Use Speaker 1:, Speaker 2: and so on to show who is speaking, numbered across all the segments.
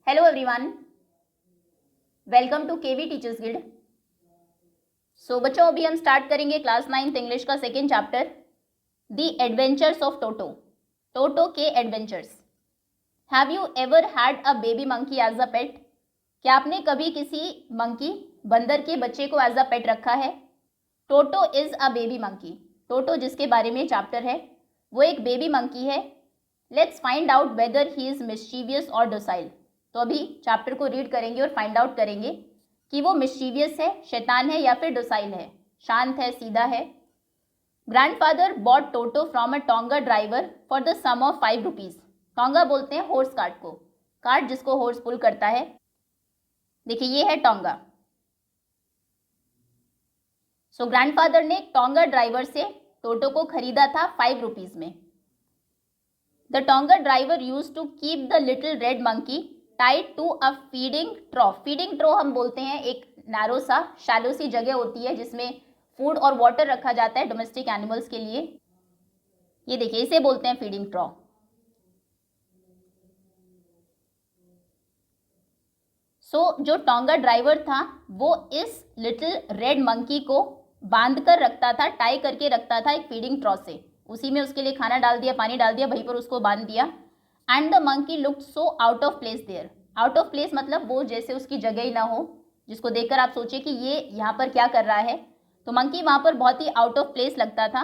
Speaker 1: Hello everyone, welcome to KV teachers guild. So बच्चों, अभी हम स्टार्ट करेंगे क्लास 9th इंग्लिश का second chapter, the adventures of Toto. Toto के adventures. Have you ever had a baby monkey as a pet? क्या आपने कभी किसी मंकी, बंदर के बच्चे को एज अ पेट रखा है? टोटो इज अ बेबी मंकी। टोटो जिसके बारे में चैप्टर है वो एक बेबी मंकी है। Let's find out whether he is mischievous और डोसाइल। तो अभी चैप्टर को रीड करेंगे और फाइंड आउट करेंगे कि वो मिस्चीवियस है, शैतान है, या फिर डोसाइल है, शांत है, सीधा है। Grandfather bought Toto from a tonga driver for the sum of 5 rupees. Tonga बोलते हैं हॉर्स कार्ट को, कार्ट जिसको हॉर्स पुल करता है। देखिए ये है टोंगा। सो ग्रैंडफादर ने टोंगा ड्राइवर से टोटो को खरीदा था 5 रुपीज में। The tonga driver used to keep the little red monkey tied to a feeding trough. Feeding trough हम बोलते हैं एक नैरो सा, शैलो सी जगह होती है जिसमें फूड और वाटर रखा जाता है डोमेस्टिक एनिमल्स के लिए। ये देखिए इसे बोलते हैं फीडिंग ट्रॉ। जो टोंगा ड्राइवर था वो इस लिटिल रेड मंकी को बांध कर रखता था, टाई करके रखता था एक फीडिंग ट्रॉ से। उसी में उसके लिए खाना डाल दिया, पानी डाल दिया, वहीं पर उसको बांध दिया। And the monkey looked so out of place there. Out of place मतलब वो जैसे उसकी जगह ही ना हो, जिसको देखकर आप सोचे कि ये यहाँ पर क्या कर रहा है। तो मंकी वहाँ पर बहुत ही आउट ऑफ प्लेस लगता था।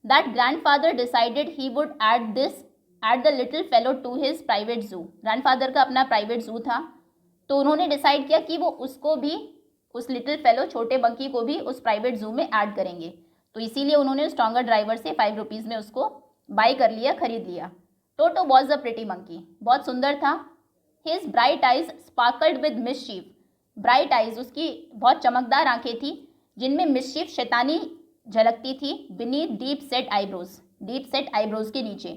Speaker 1: That grandfather decided he would add the little fellow to his private zoo. Grandfather का अपना प्राइवेट जू था, तो उन्होंने डिसाइड किया कि वो उसको भी, उस लिटिल फेलो छोटे मंकी को भी उस प्राइवेट जू में ऐड करेंगे। तो इसीलिए उन्होंने उस टोंगा ड्राइवर से 5 रुपीज़ में उसको बाई कर लिया, खरीद लिया। Toto was a pretty monkey. बहुत सुंदर था। His bright eyes sparkled with mischief. Bright eyes, उसकी बहुत चमकदार आंखें थी जिनमें मिसशीफ, शैतानी झलकती थी। Beneath deep set eyebrows, deep set eyebrows के नीचे।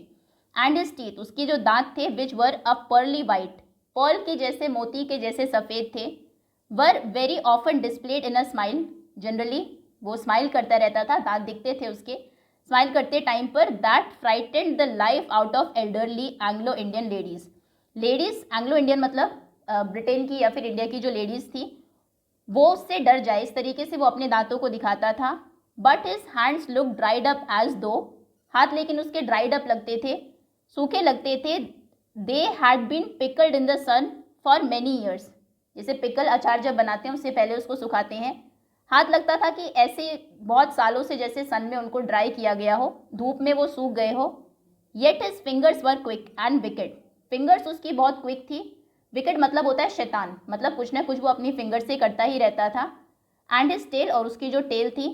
Speaker 1: एंड हिज टीथ, उसके जो दांत थे, विच वर अ पर्ली वाइट, पर्ल के जैसे, मोती के जैसे सफ़ेद थे। Were very often displayed in a smile. Generally वो स्माइल करता रहता था, दांत दिखते थे उसके स्माइल करते टाइम पर। That frightened the life out of elderly Anglo Indian ladies. Ladies Anglo Indian मतलब ब्रिटेन की या फिर इंडिया की जो लेडीज थी, वो उससे डर जाए, इस तरीके से वो अपने दांतों को दिखाता था। But his hands look dried up as though. हाथ लेकिन उसके ड्राइड अप लगते थे, सूखे लगते थे। They had been pickled in the sun for many years. जैसे पिकल, अचार जब बनाते हैं उससे पहले उसको सुखाते हैं। हाथ लगता था कि ऐसे बहुत सालों से जैसे सन में उनको ड्राई किया गया हो, धूप में वो सूख गए हो। Yet his fingers were quick and wicket. Fingers उसकी बहुत क्विक थी। विकेट मतलब होता है शैतान, मतलब कुछ ना कुछ वो अपनी फिंगर से करता ही रहता था। एंड हिज टेल, और उसकी जो टेल थी,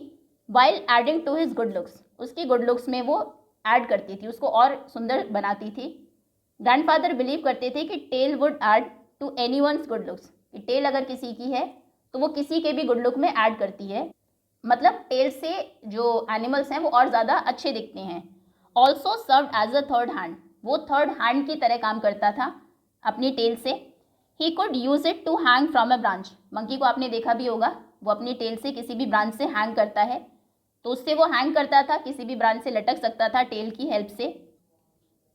Speaker 1: while adding to his good looks, उसकी गुड लुक्स में वो ऐड करती थी, उसको और सुंदर बनाती थी। ग्रैंडफादर बिलीव करते थे कि tail would add to anyone's good looks, कि टेल अगर किसी की है तो वो किसी के भी गुड लुक में ऐड करती है। मतलब टेल से जो एनिमल्स हैं वो और ज़्यादा अच्छे दिखते हैं। Also serve as a third hand, वो थर्ड हैंड की तरह काम करता था अपनी टेल से। He could use it to hang from a branch. Monkey को आपने देखा भी होगा, वो अपनी टेल से किसी भी ब्रांच से हैंग करता है, तो उससे वो हैंग करता था, किसी भी ब्रांच से लटक सकता था टेल की हेल्प से।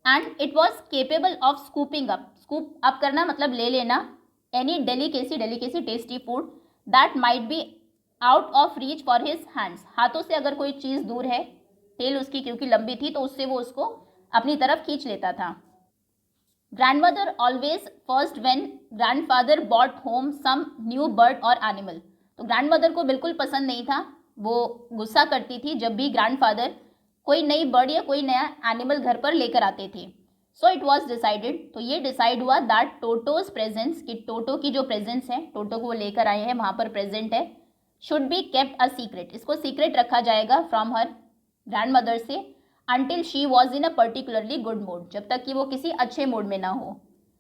Speaker 1: And it was capable of scooping up. Scoop up करना मतलब ले लेना। Any delicacy, delicacy tasty food that might be out of reach for his hands. हाथों से अगर कोई चीज़ दूर है, टेल उसकी क्योंकि लंबी थी तो उससे वो उसको अपनी तरफ खींच लेता था। Grandmother always first when grandfather bought home some new bird और एनिमल। तो ग्रैंडमदर को बिल्कुल पसंद नहीं था, वो गुस्सा करती थी जब भी ग्रैंडफादर कोई नई बर्ड या कोई नया एनिमल घर पर लेकर आते थे। सो इट वॉज डिसाइडेड, तो ये डिसाइड हुआ दैट टोटोज प्रेजेंस, कि टोटो की जो प्रेजेंस है, टोटो को वो लेकर आए हैं वहाँ पर प्रेजेंट है, should be kept a secret, इसको सीक्रेट रखा जाएगा फ्रॉम हर ग्रैंडमदर से, until she was in a particularly good mood, जब तक कि वो किसी अच्छे मूड में ना हो।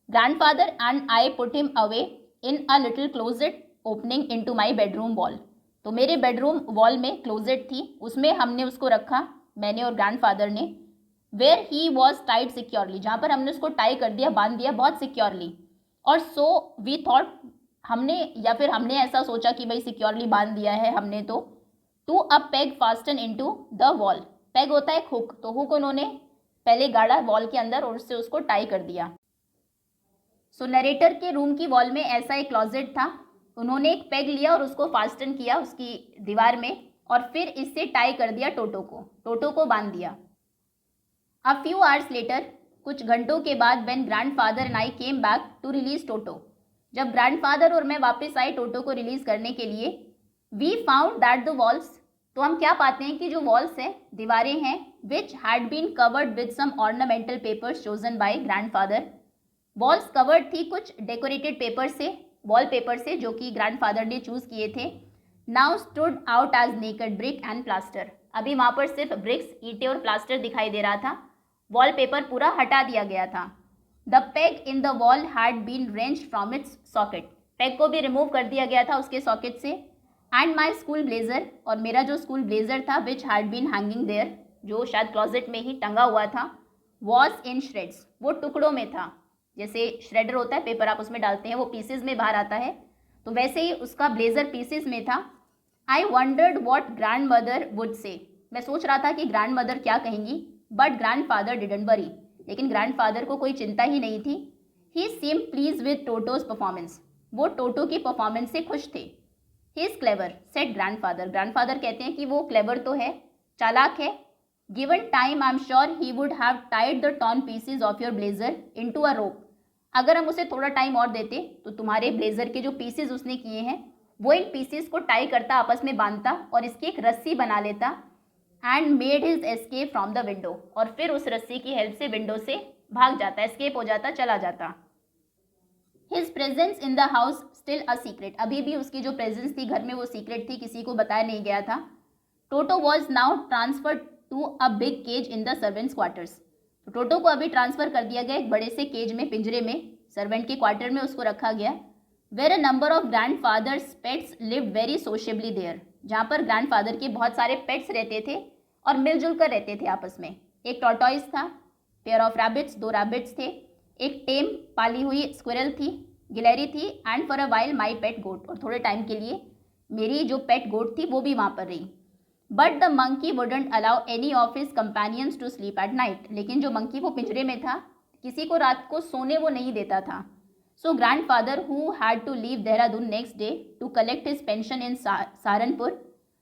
Speaker 1: Grandfather and I put him away in a little closet opening into my bedroom wall. तो मेरे बेडरूम वॉल में क्लोजेट थी, उसमें हमने उसको रखा, मैंने और ग्रैंडफादर ने। Where he was tied securely, जहाँ पर हमने उसको टाई कर दिया, बांध दिया बहुत सिक्योरली। और सो वी थॉट, हमने या फिर हमने ऐसा सोचा कि भाई सिक्योरली बांध दिया है हमने तो। To a peg fasten into the wall. Peg होता है हुक, तो हुक उन्होंने पहले गाड़ा वॉल के अंदर और उससे उसको टाई कर दिया। सो नरेटर के रूम की वॉल में ऐसा एक क्लॉजेट था। उन्होंने एक पेग लिया और उसको फास्टन किया उसकी दीवार में और फिर इससे टाई कर दिया टोटो को बांध दिया। अ फ्यू आवर्स लेटर, कुछ घंटों के बाद, when grandfather and I came back to release Toto, जब ग्रैंडफादर और मैं वापस आए टोटो को रिलीज करने के लिए, we found that the walls, तो हम क्या पाते हैं कि जो वॉल्स है, दीवारें हैं, which had been covered with some ornamental papers chosen by grandfather, walls covered थी कुछ डेकोरेटेड पेपर से, वॉल पेपर से, जो कि ग्रैंडफादर ने चूज किए थे। Now stood out as naked brick and plaster, अभी वहां पर सिर्फ ब्रिक्स, ईंटें और प्लास्टर दिखाई दे रहा था, वॉलपेपर पूरा हटा दिया गया था। The peg in the wall had been wrenched from its socket, peg को भी रिमूव कर दिया गया था उसके सॉकेट से। एंड माई स्कूल ब्लेजर, और मेरा जो स्कूल ब्लेजर था, which had been hanging there, जो शायद क्लॉजेट में ही टंगा हुआ था, वॉज इन श्रेड्स, वो टुकड़ों में था। जैसे श्रेडर होता है, पेपर आप उसमें डालते हैं, वो पीसेज में बाहर आता है, तो वैसे ही उसका ब्लेजर पीसेज में था। आई wandered what grand mother would say, मैं सोच रहा था कि ग्रैंड मदर क्या कहेंगी, but grandfather didn't worry, लेकिन ग्रैंड फादर को कोई चिंता ही नहीं थी। He seemed pleased with Toto's performance, वो टोटो की परफॉर्मेंस से खुश थे। He is clever said grandfather, grandfather कहते हैं कि वो क्लेवर तो है, चालाक है। Given time I am sure he would have tied the torn pieces of your blazer into a rope, अगर हम उसे थोड़ा टाइम और देते तो तुम्हारे ब्लेजर के जो पीसेज उसने किए हैं, वो इन पीसेस को टाई करता, आपस में बांधता और इसकी एक रस्सी बना लेता। And made his escape from the window, और फिर उस रस्सी की हेल्प से विंडो से भाग जाता, एस्केप हो जाता, चला जाता। His presence in the house still a secret, अभी भी उसकी जो प्रेजेंस थी घर में वो सीक्रेट थी, किसी को बताया नहीं गया था। Toto was now transferred to a big cage in the servants' quarters, तो टोटो को अभी ट्रांसफर कर दिया गया एक बड़े से केज में, पिंजरे में, सर्वेंट के क्वार्टर में उसको रखा गया। Where a number of grandfather's pets lived very sociably there, जहाँ पर ग्रैंडफादर के बहुत सारे पेट्स रहते थे और मिलजुल कर रहते थे आपस में। एक टॉर्टॉइस था, पेयर ऑफ रैबिट्स, 2 रैबिट्स थे, एक टेम पाली हुई स्क्विरल थी, गिलहरी थी, and for a while my pet goat, और थोड़े टाइम के लिए मेरी जो पेट गोट थी वो भी वहाँ पर रही। But the monkey wouldn't allow any of his companions to sleep at night, लेकिन जो मंकी वो पिंजरे में था, किसी को रात को सोने वो नहीं देता था। So grandfather who had to leave Dehradun next day to collect his pension in Saharanpur,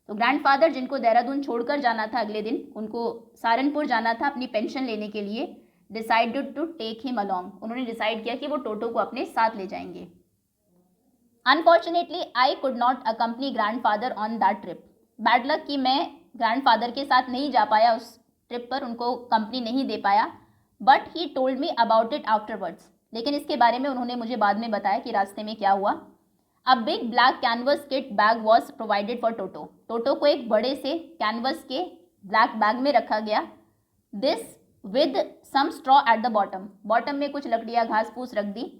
Speaker 1: तो ग्रैंडफादर जिनको देहरादून छोड़कर जाना था अगले दिन, उनको सहारनपुर जाना था अपनी पेंशन लेने के लिए, decided to take him along, उन्होंने डिसाइड किया कि वो टोटो को अपने साथ ले जाएंगे। Unfortunately I could not accompany grandfather on that trip, bad luck कि मैं ग्रैंडफादर के साथ नहीं जा पाया उस ट्रिप पर, उनको कंपनी नहीं दे पाया। But he told me about it afterwards, लेकिन इसके बारे में उन्होंने मुझे बाद में बताया कि रास्ते में क्या हुआ। A big black canvas kit bag was provided for Toto, Toto को एक बड़े से कैनवस के ब्लैक बैग में रखा गया। This with some straw at the bottom, bottom में कुछ लकड़ियाँ घास फूस रख दी।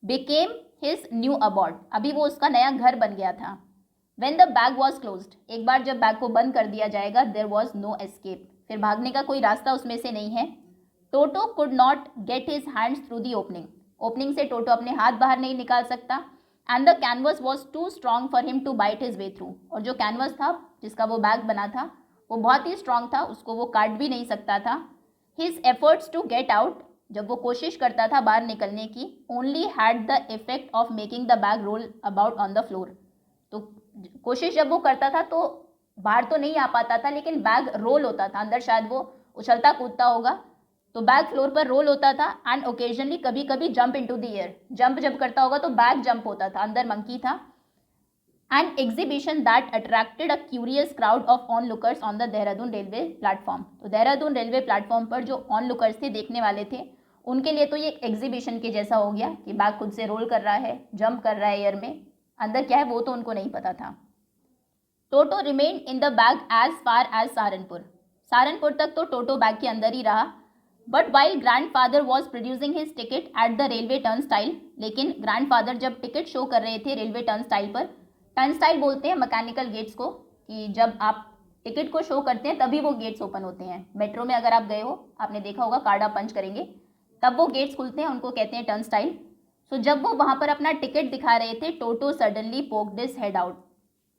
Speaker 1: बिकेम हिज न्यू अबॉर्ड, अभी वो उसका नया घर बन गया था। When the bag was closed, एक बार जब बैग को बंद कर दिया जाएगा, there was no escape, फिर भागने का कोई रास्ता उसमें से नहीं है। टोटो could not get his hands through the opening, opening से टोटो अपने हाथ बाहर नहीं निकाल सकता। And the canvas was too strong for him to bite his way through, और जो कैनवस था जिसका वो बैग बना था वो बहुत ही स्ट्रांग था, उसको वो काट भी नहीं सकता था। His efforts to get out, जब वो कोशिश करता था बाहर निकलने की, only had the effect of making the bag roll about on the floor, तो कोशिश जब वो करता था तो बाहर तो नहीं आ पाता था, लेकिन बैग रोल होता था अंदर, शायद वो उछलता कूदता होगा, तो बैग फ्लोर पर रोल होता था। एंड ओकेजनली कभी कभी jump into the air, jump जब करता होगा तो बैग जंप होता था, अंदर मंकी था। An exhibition that attracted a curious crowd of on lookers on the Dehradun railway platform, तो देहरादून रेलवे प्लेटफॉर्म पर जो ऑन लुकर्स थे, देखने वाले थे, उनके लिए तो ये एक एग्जीबिशन के जैसा हो गया कि बैग खुद से रोल कर रहा है, जंप कर रहा है एयर में, अंदर क्या है वो तो उनको नहीं पता था। Toto remained in the bag as far as Saharanpur, Saharanpur तक तो टोटो बैग के अंदर ही रहा। But while grandfather was producing his ticket at the railway turnstile, लेकिन ग्रैंडफादर जब टिकट शो कर रहे थे रेलवे टर्न स्टाइल पर, टर्न स्टाइल बोलते हैं मैकेनिकल गेट्स को, कि जब आप टिकट को शो करते हैं तभी वो गेट्स ओपन होते हैं। मेट्रो में अगर आप गए हो, आपने देखा होगा, कार्ड आप पंच करेंगे तब वो गेट्स खुलते हैं, उनको कहते हैं टर्न स्टाइल। सो जब वो वहाँ पर अपना टिकट दिखा रहे थे, Toto suddenly poked his head out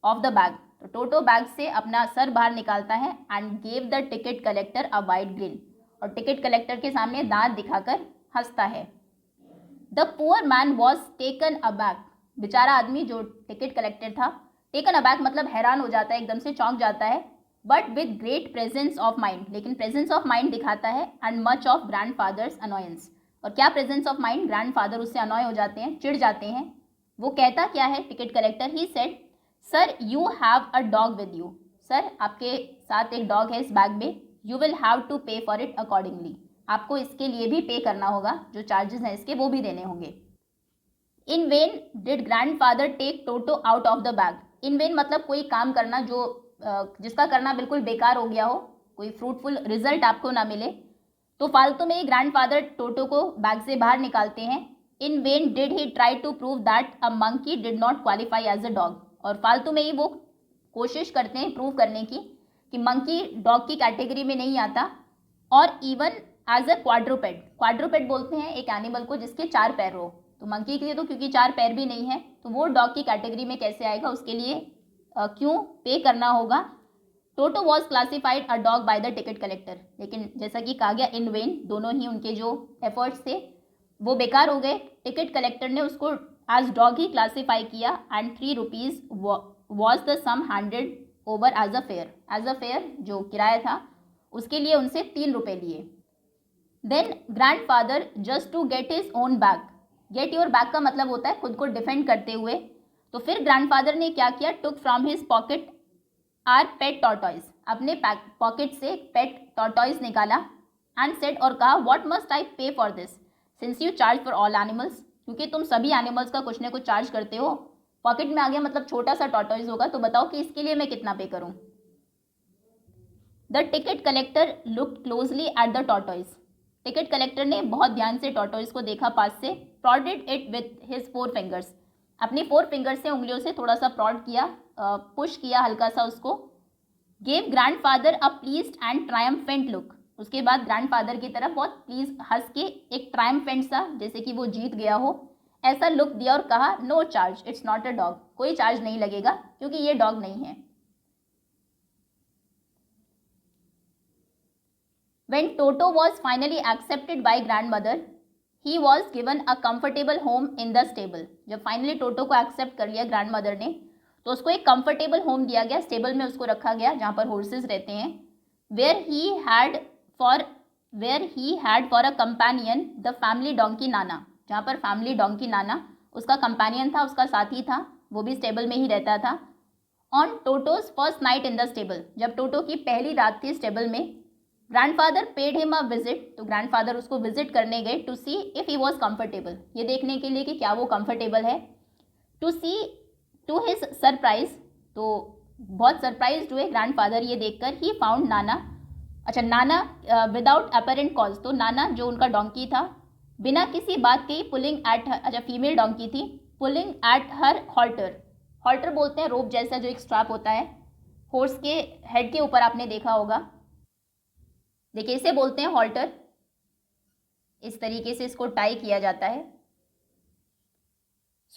Speaker 1: of the bag, तो टोटो बैग से अपना सर बाहर निकालता है and gave the ticket collector a wide grin, और टिकट कलेक्टर के सामने दांत दिखाकर हंसता है। The poor man was taken aback, बेचारा आदमी जो टिकट कलेक्टर था, टेकन अबैक मतलब हैरान हो जाता है, एकदम से चौंक जाता है, but with great presence of mind, लेकिन प्रेजेंस ऑफ माइंड दिखाता है, and much of grandfather's annoyance. और क्या presence of mind, grandfather उससे अनॉय हो जाते हैं, चिढ़ जाते हैं। वो कहता क्या है ticket collector, he said sir you have a dog with you, sir आपके साथ एक डॉग है इस बैग में, यू विल हैव टू पे फॉर इट अकॉर्डिंगली, आपको इसके लिए भी पे करना होगा, जो चार्जेस हैं इसके वो भी देने होंगे। In vain did grandfather take Toto out of the bag, in vain मतलब कोई काम करना जो जिसका करना बिल्कुल बेकार हो गया हो, कोई फ्रूटफुल रिजल्ट आपको ना मिले, तो फालतू में ही ग्रैंड फादर टोटो को बैग से बाहर निकालते हैं। In vain did he try to prove that a monkey did not qualify as a dog, और फालतू में ही वो कोशिश करते हैं प्रूव करने की कि मंकी डॉग की कैटेगरी में नहीं आता, और इवन एज अ क्वाड्रूपेड, क्वाड्रूपेड बोलते हैं एक एनिमल को जिसके 4 पैर हो, तो मंकी के लिए तो क्योंकि 4 पैर भी नहीं है, तो वो डॉग की कैटेगरी में कैसे आएगा, उसके लिए क्यों पे करना होगा। Toto was classified a dog by the ticket collector, लेकिन जैसा कि कहा गया इन वेन, दोनों ही उनके जो एफर्ट्स थे वो बेकार हो गए, टिकट कलेक्टर ने उसको एज डॉग ही क्लासीफाई किया, and 3 rupees was the sum handed over as a fare जो किराया था उसके लिए उनसे 3 रुपये लिए। Then grandfather just to get his own bag, get your bag का मतलब होता है खुद को डिफेंड करते हुए, तो फिर ग्रैंडफादर ने क्या किया, took from his pocket our pet tortoise, अपने पॉकेट से पेट टॉर्टॉइज निकाला, एंड सेड और कहा what must I pay for this since you charge for all animals, क्योंकि तुम सभी एनिमल्स का कुछ ना कुछ चार्ज करते हो, पॉकेट में आ गया मतलब छोटा सा टॉर्टॉइज होगा, तो बताओ कि इसके लिए मैं कितना पे करूं। The ticket collector looked closely at the tortoise, ticket collector ने बहुत ध्यान से टॉर्टॉइज को देखा पास से, प्रॉडेड इट विथ हिज 4 फिंगर्स, अपनी 4 फिंगर से उंगलियों से थोड़ा सा प्रॉड किया, पुश किया हल्का सा उसको, gave grandfather a pleased and triumphant look, उसके बाद ग्रैंडफादर की तरफ बहुत प्लीज हंस के एक ट्रायम्फेंट सा, जैसे कि वो जीत गया हो, ऐसा लुक दिया और कहा no charge it's not a dog, कोई चार्ज नहीं लगेगा क्योंकि ये डॉग नहीं है। When Toto was finally accepted by grandmother, he was given a comfortable home in the stable. जब फाइनली टोटो को एक्सेप्ट कर लिया ग्रैंडमदर ने, तो उसको एक कंफर्टेबल होम दिया गया, स्टेबल में उसको रखा गया जहाँ पर हॉर्सेस रहते हैं। Where he had for a companion the family donkey Nana, जहाँ पर फैमिली डोंकी नाना उसका कंपेनियन था, उसका साथी था, वो भी स्टेबल में ही रहता था। On Toto's first night in the stable, जब टोटो की पहली रात थी स्टेबल में, grandfather paid him a visit, तो ग्रैंडफादर उसको विजिट करने गए to see if he was comfortable, ये देखने के लिए कि क्या वो कंफर्टेबल है। टू हिज सरप्राइज, तो बहुत सरप्राइज हुए ग्रैंडफादर ये देखकर, ही फाउंड नाना, अच्छा नाना विदाउट अपेरेंट कॉज, तो नाना जो उनका डोंकी था बिना किसी बात के पुलिंग एट हर, अच्छा फीमेल डोंकी थी, pulling at her halter, halter बोलते हैं रोप जैसा जो एक स्ट्रैप होता है हॉर्स के हेड के ऊपर, आपने देखा होगा, देखिए इसे बोलते हैं हॉल्टर, इस तरीके से इसको टाई किया जाता है।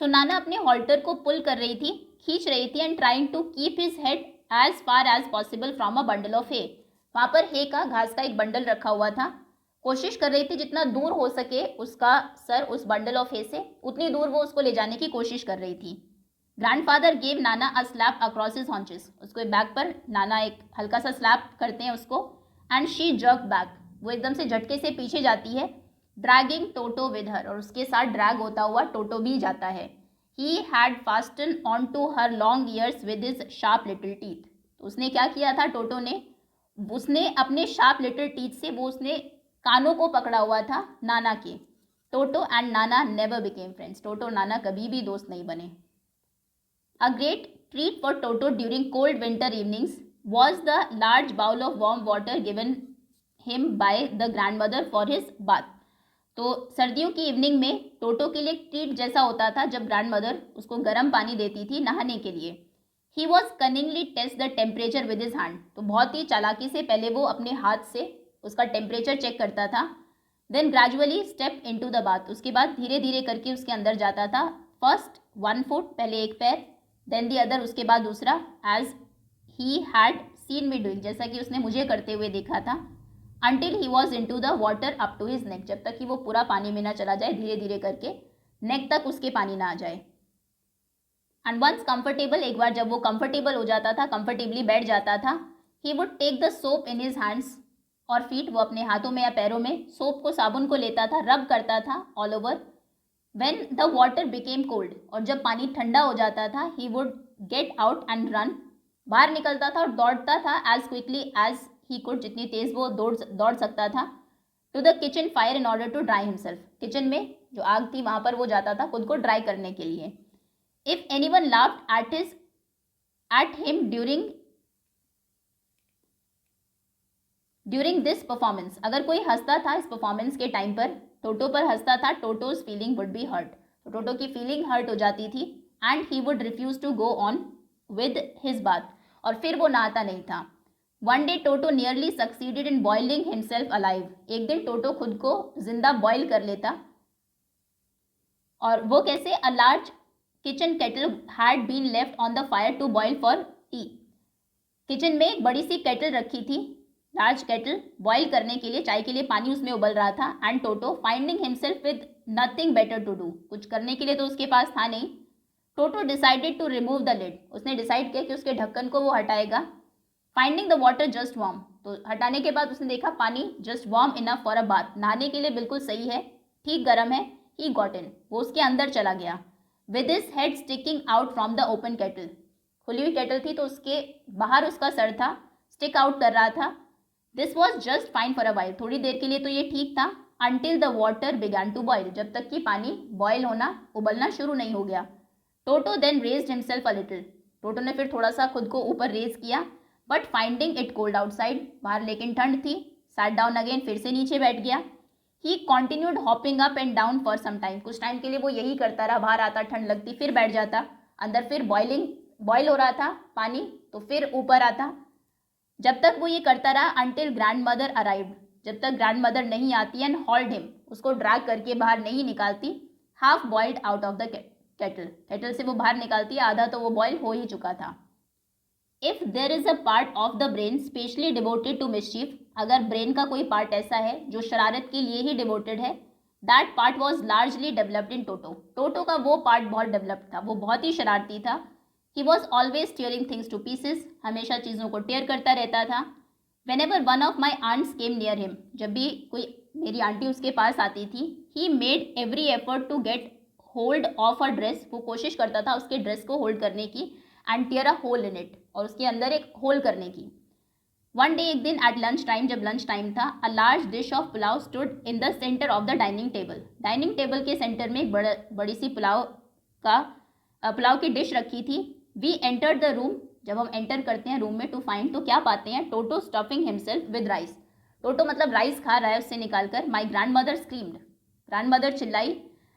Speaker 1: सो नाना अपने हॉल्टर को पुल कर रही थी, खींच रही थी, and trying to keep his head as far as possible from a bundle of hay, वहाँ पर हे का, घास का एक बंडल रखा हुआ था, कोशिश कर रही थी जितना दूर हो सके उसका सर उस बंडल ऑफ हे से, उतनी दूर वो उसको ले जाने की कोशिश कर रही थी। Grandfather gave Nana a slap across his haunches, उसको बैक पर नाना एक हल्का सा स्लैप करते हैं उसको, एंड शी जर्क बैक, वो एकदम से झटके से पीछे जाती है, ड्रैगिंग टोटो विद हर, और उसके साथ ड्रैग होता हुआ टोटो भी जाता है। He had fasten on to her long ears with his sharp little teeth, तो उसने क्या किया था टोटो ने, उसने अपने शार्प लिटिल टीथ से वो उसने कानों को पकड़ा हुआ था नाना के। टोटो and Nana never became friends, टोटो नाना कभी भी दोस्त नहीं बने। A great treat for Toto during cold winter evenings was the large bowl of warm water given him by the grandmother for his bath, तो सर्दियों की इवनिंग में टोटो के लिए ट्रीट जैसा होता था जब ग्रैंडमदर उसको गर्म पानी देती थी नहाने के लिए। He was cunningly test the temperature with his hand, तो बहुत ही चालाकी से पहले वो अपने हाथ से उसका टेम्परेचर चेक करता था। Then gradually step into the bath, उसके बाद धीरे धीरे करके उसके अंदर जाता था। फर्स्ट 1 फुट, पहले एक पैर, देन दी अदर, उसके बाद दूसरा, as he had seen me doing, जैसा कि उसने मुझे करते हुए देखा था। until he was into the water up to his neck, जब तक कि वो पूरा पानी में ना चला जाए, धीरे धीरे करके नेक तक उसके पानी ना आ जाए। एंड वंस कंफर्टेबल, एक बार जब वो कंफर्टेबल हो जाता था, कंफर्टेबली बैठ जाता था, he would take the soap in his hands और फीट, वो अपने हाथों में या पैरों में सोप को, साबुन को लेता था, रब करता था all over. When the water became cold, और जब पानी ठंडा हो जाता था, he would get out and run, बाहर निकलता था और दौड़ता था as quickly as he could, जितनी तेज वो दौड़ सकता था, to the kitchen fire in order to dry himself, kitchen में जो आग थी वहां पर वो जाता था खुद को ड्राई करने के लिए। If anyone laughed at him during this performance, अगर कोई हंसता था इस परफॉर्मेंस के टाइम पर, टोटो पर हंसता था, Toto's feeling would be hurt, तो टोटो की फीलिंग हर्ट हो जाती थी, and he would refuse to go on with his bath, और फिर वो नहाता नहीं था। One day Toto nearly succeeded in boiling himself alive, एक दिन टोटो खुद को जिंदा बॉयल कर लेता, और वो कैसे? A large kitchen kettle had been left on the fire to boil for tea, kitchen में एक बड़ी सी केटल रखी थी, लार्ज केटल, बॉयल करने के लिए, चाय के लिए पानी उसमें उबल रहा था। And Toto finding himself with nothing better to do, कुछ करने के लिए तो उसके पास था नहीं, Toto decided to remove the lid, उसने डिसाइड किया कि उसके ढक्कन को वो हटाएगा। Finding the water just warm, तो हटाने के बाद उसने देखा पानी just warm enough for a bath, नहाने के लिए बिल्कुल सही है, ठीक गर्म है। ही गॉट इन, वो उसके अंदर चला गया। With his head sticking out from the open kettle, खुली हुई केटल थी तो उसके बाहर उसका सर था, स्टिक आउट कर रहा था। This was just fine for a while, थोड़ी देर के लिए तो ये ठीक था, until the water began to boil, जब तक कि पानी बॉयल होना, उबलना शुरू नहीं हो गया। Toto then raised himself a little, Toto ने फिर थोड़ा सा खुद को ऊपर रेज किया, but finding it cold outside, बाहर लेकिन ठंड थी, सैट डाउन अगेन, फिर से नीचे बैठ गया। He continued hopping up and down for some time, कुछ टाइम के लिए वो यही करता रहा, बाहर आता, ठंड लगती, फिर बैठ जाता, अंदर फिर बॉयल हो रहा था पानी, तो फिर ऊपर आता, जब तक वो ये करता रहा, अंटिल ग्रैंड मदर अराइव्ड, जब तक ग्रैंड मदर नहीं आती, एंड हॉल्ड हिम, उसको ड्रैग करके बाहर नहीं निकालती, half boiled out of the kettle से वो बाहर निकालती है, आधा तो वो बॉयल हो ही चुका था। If there is a part of the brain specially devoted to mischief, अगर ब्रेन का कोई पार्ट ऐसा है जो शरारत के लिए ही डिवोटेड है, that part was largely developed in Toto, Toto का वो पार्ट बहुत डेवलप्ड था, वो बहुत ही शरारती था। He was always tearing things to pieces, हमेशा चीज़ों को टेयर करता रहता था। Whenever one of my aunts came near him, जब भी कोई मेरी आंटी उसके पास आती थी, he made every effort to get hold of a dress, वो कोशिश करता था उसके ड्रेस को होल्ड करने की, and tear a hole in it, और उसके अंदर एक होल करने की। वन डे, एक दिन, एट लंच टाइम, जब लंच टाइम था, a large dish of pulao stood in the centre of the dining table, dining table के सेंटर में एक बड़ी सी पुलाव की डिश रखी थी। वी एंटर्ड द रूम, जब हम एंटर करते हैं रूम में, टू फाइंड, तो क्या पाते हैं? Toto stuffing himself with rice, Toto मतलब राइस खा रहा है उससे निकालकर। My grandmother screamed, grandmother चिल्लाई,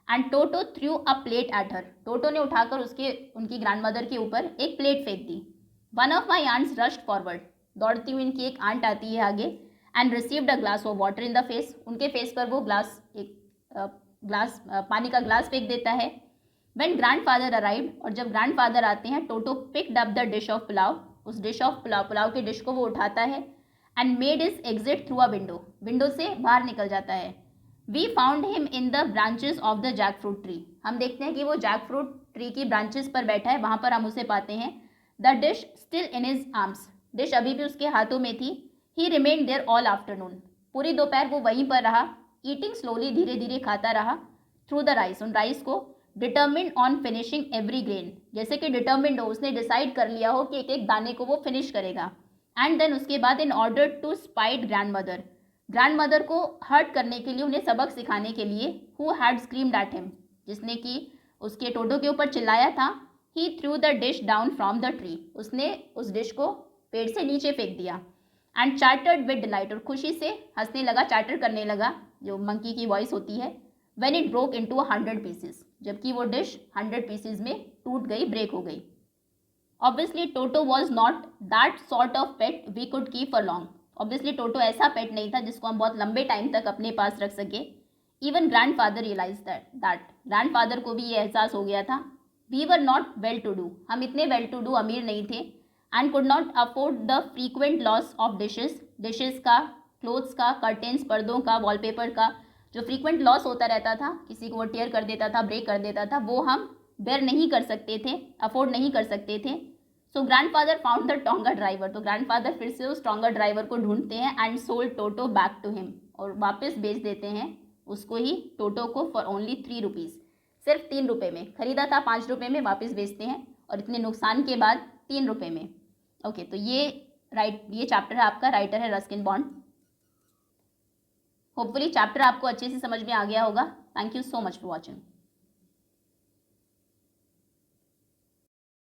Speaker 1: and Toto threw a plate at her, Toto ने उठाकर उनकी ग्रैंड मदर के ऊपर एक प्लेट फेंक दी। One of my aunts rushed forward, दौड़ती हुई इनकी एक आंट आती है आगे, and received a glass of water in the face, उनके फेस पर वो पानी का ग्लास फेंक देता है। When grandfather arrived, और जब ग्रैंडफादर आते हैं, Toto picked up the dish of pulao, उस डिश ऑफ पुलाव की डिश को वो उठाता है, and made his exit through a window से बाहर निकल जाता है। We found him in the branches of the jackfruit tree, हम देखते हैं कि वो जैक फ्रूट ट्री की ब्रांचेस पर बैठा है, वहां पर हम उसे पाते हैं। The dish still in his arms, dish अभी भी उसके हाथों में थी। He remained there all afternoon, पूरी दोपहर वो वहीं पर रहा, ईटिंग स्लोली, धीरे धीरे खाता रहा, थ्रू द राइस, उन राइस को, determined on finishing every grain, जैसे कि डिटर्मिन्ड हो, उसने डिसाइड कर लिया हो कि एक एक दाने को वो फिनिश करेगा। एंड देन उसके बाद, in order to spite grandmother को हर्ट करने के लिए, उन्हें सबक सिखाने के लिए, who had screamed at him, जिसने कि उसके टोटो के ऊपर चिल्लाया था, he threw the dish down from the tree, उसने उस डिश को पेड़ से नीचे फेंक दिया। एंड चार्टर्ड विद डिलाइट, और खुशी से हंसने लगा, चार्टर करने लगा, जो मंकी की वॉइस होती है। When it broke into 100 pieces, जबकि वो डिश 100 पीसेज में टूट गई, ब्रेक हो गई। Obviously, Toto was not that sort of pet we could keep for long. Obviously, Toto ऐसा पेट नहीं था जिसको हम बहुत लंबे टाइम तक अपने पास रख सके। Even grandfather realized that grandfather को भी ये एहसास हो गया था। We were not well to do, हम इतने well to do अमीर नहीं थे, and could not afford the frequent loss of dishes का क्लोथ्स का, कर्टेन्स, पर्दों का, वॉलपेपर का जो फ्रीक्वेंट लॉस होता रहता था, किसी को वो टेयर कर देता था, ब्रेक कर देता था, वो हम बेयर नहीं कर सकते थे, अफोर्ड नहीं कर सकते थे। So grandfather found the tonga driver, तो ग्रैंडफादर फिर से उस टोंगा ड्राइवर को ढूंढते हैं and sold Toto back to him, और वापस बेच देते हैं उसको ही, टोटो को, फॉर ओनली 3 रुपीज़, सिर्फ 3 रुपये में। खरीदा था 5 रुपये में, वापस बेचते हैं और इतने नुकसान के बाद 3 रुपये में। ओके, तो ये चैप्टर है आपका, राइटर है रस्किन बॉन्ड। होपफुली चैप्टर आपको अच्छे से समझ में आ गया होगा। Thank you so much for watching.